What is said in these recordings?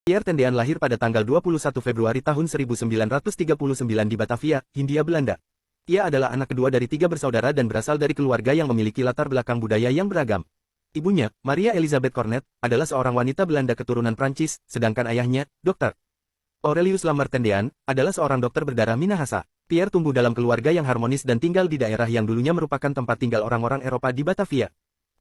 Pierre Tendean lahir pada tanggal 21 Februari tahun 1939 di Batavia, Hindia Belanda. Ia adalah anak kedua dari 3 bersaudara dan berasal dari keluarga yang memiliki latar belakang budaya yang beragam. Ibunya, Maria Elizabeth Cornet, adalah seorang wanita Belanda keturunan Prancis, sedangkan ayahnya, Dr. Aurelius Lambert Tendean, adalah seorang dokter berdarah Minahasa. Pierre tumbuh dalam keluarga yang harmonis dan tinggal di daerah yang dulunya merupakan tempat tinggal orang-orang Eropa di Batavia.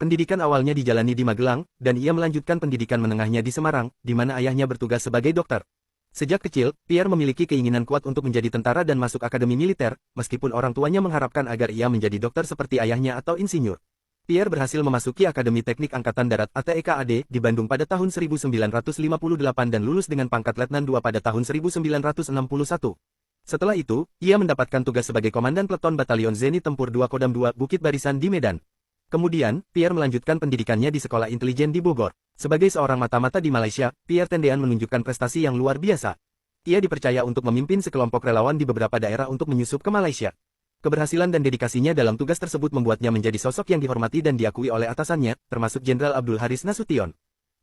Pendidikan awalnya dijalani di Magelang, dan ia melanjutkan pendidikan menengahnya di Semarang, di mana ayahnya bertugas sebagai dokter. Sejak kecil, Pierre memiliki keinginan kuat untuk menjadi tentara dan masuk akademi militer, meskipun orang tuanya mengharapkan agar ia menjadi dokter seperti ayahnya atau insinyur. Pierre berhasil memasuki Akademi Teknik Angkatan Darat (ATEKAD) di Bandung pada tahun 1958 dan lulus dengan pangkat Letnan II pada tahun 1961. Setelah itu, ia mendapatkan tugas sebagai Komandan Peleton Batalion Zenit Tempur 2 Kodam 2 Bukit Barisan di Medan. Kemudian, Pierre melanjutkan pendidikannya di Sekolah Intelijen di Bogor. Sebagai seorang mata-mata di Malaysia, Pierre Tendean menunjukkan prestasi yang luar biasa. Ia dipercaya untuk memimpin sekelompok relawan di beberapa daerah untuk menyusup ke Malaysia. Keberhasilan dan dedikasinya dalam tugas tersebut membuatnya menjadi sosok yang dihormati dan diakui oleh atasannya, termasuk Jenderal Abdul Haris Nasution.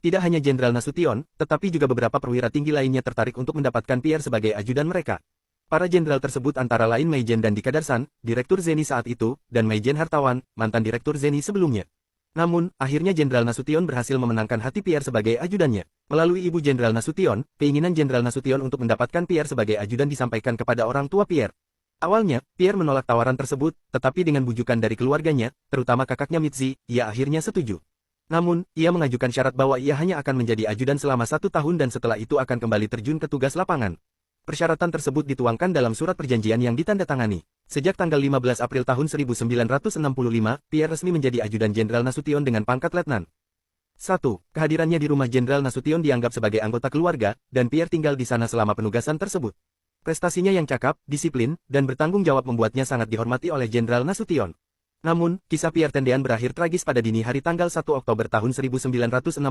Tidak hanya Jenderal Nasution, tetapi juga beberapa perwira tinggi lainnya tertarik untuk mendapatkan Pierre sebagai ajudan mereka. Para jenderal tersebut antara lain Maijen Dandi Kadarsan, Direktur Zeni saat itu, dan Maijen Hartawan, mantan Direktur Zeni sebelumnya. Namun, akhirnya Jenderal Nasution berhasil memenangkan hati Pierre sebagai ajudannya. Melalui ibu Jenderal Nasution, keinginan Jenderal Nasution untuk mendapatkan Pierre sebagai ajudan disampaikan kepada orang tua Pierre. Awalnya, Pierre menolak tawaran tersebut, tetapi dengan bujukan dari keluarganya, terutama kakaknya Mitzi, ia akhirnya setuju. Namun, ia mengajukan syarat bahwa ia hanya akan menjadi ajudan selama 1 tahun dan setelah itu akan kembali terjun ke tugas lapangan. Persyaratan tersebut dituangkan dalam surat perjanjian yang ditandatangani. Sejak tanggal 15 April tahun 1965, Pierre resmi menjadi ajudan Jenderal Nasution dengan pangkat letnan. 1. Kehadirannya di rumah Jenderal Nasution dianggap sebagai anggota keluarga, dan Pierre tinggal di sana selama penugasan tersebut. Prestasinya yang cakap, disiplin, dan bertanggung jawab membuatnya sangat dihormati oleh Jenderal Nasution. Namun, kisah Pierre Tendean berakhir tragis pada dini hari tanggal 1 Oktober tahun 1965.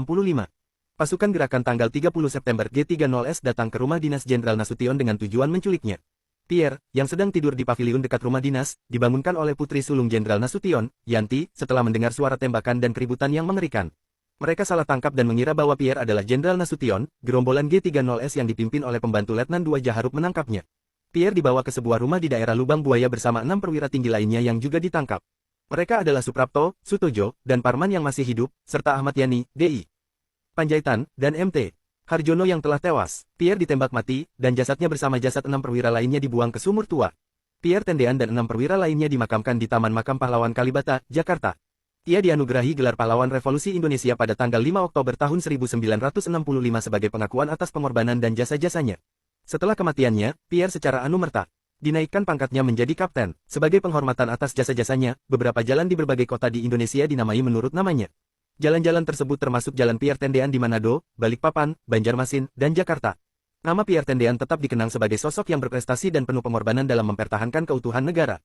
Pasukan gerakan tanggal 30 September G30S datang ke rumah dinas Jenderal Nasution dengan tujuan menculiknya. Pierre, yang sedang tidur di paviliun dekat rumah dinas, dibangunkan oleh putri sulung Jenderal Nasution, Yanti, setelah mendengar suara tembakan dan keributan yang mengerikan. Mereka salah tangkap dan mengira bahwa Pierre adalah Jenderal Nasution. Gerombolan G30S yang dipimpin oleh pembantu Letnan II Jaharup menangkapnya. Pierre dibawa ke sebuah rumah di daerah Lubang Buaya bersama 6 perwira tinggi lainnya yang juga ditangkap. Mereka adalah Suprapto, Sutojo, dan Parman yang masih hidup, serta Ahmad Yani, DI. Panjaitan, dan MT. Harjono yang telah tewas. Pierre ditembak mati, dan jasadnya bersama jasad 6 perwira lainnya dibuang ke sumur tua. Pierre Tendean dan 6 perwira lainnya dimakamkan di Taman Makam Pahlawan Kalibata, Jakarta. Ia dianugerahi gelar pahlawan Revolusi Indonesia pada tanggal 5 Oktober tahun 1965 sebagai pengakuan atas pengorbanan dan jasa-jasanya. Setelah kematiannya, Pierre secara anumerta dinaikkan pangkatnya menjadi kapten. Sebagai penghormatan atas jasa-jasanya, beberapa jalan di berbagai kota di Indonesia dinamai menurut namanya. Jalan-jalan tersebut termasuk Jalan Pierre Tendean di Manado, Balikpapan, Banjarmasin, dan Jakarta. Nama Pierre Tendean tetap dikenang sebagai sosok yang berprestasi dan penuh pengorbanan dalam mempertahankan keutuhan negara.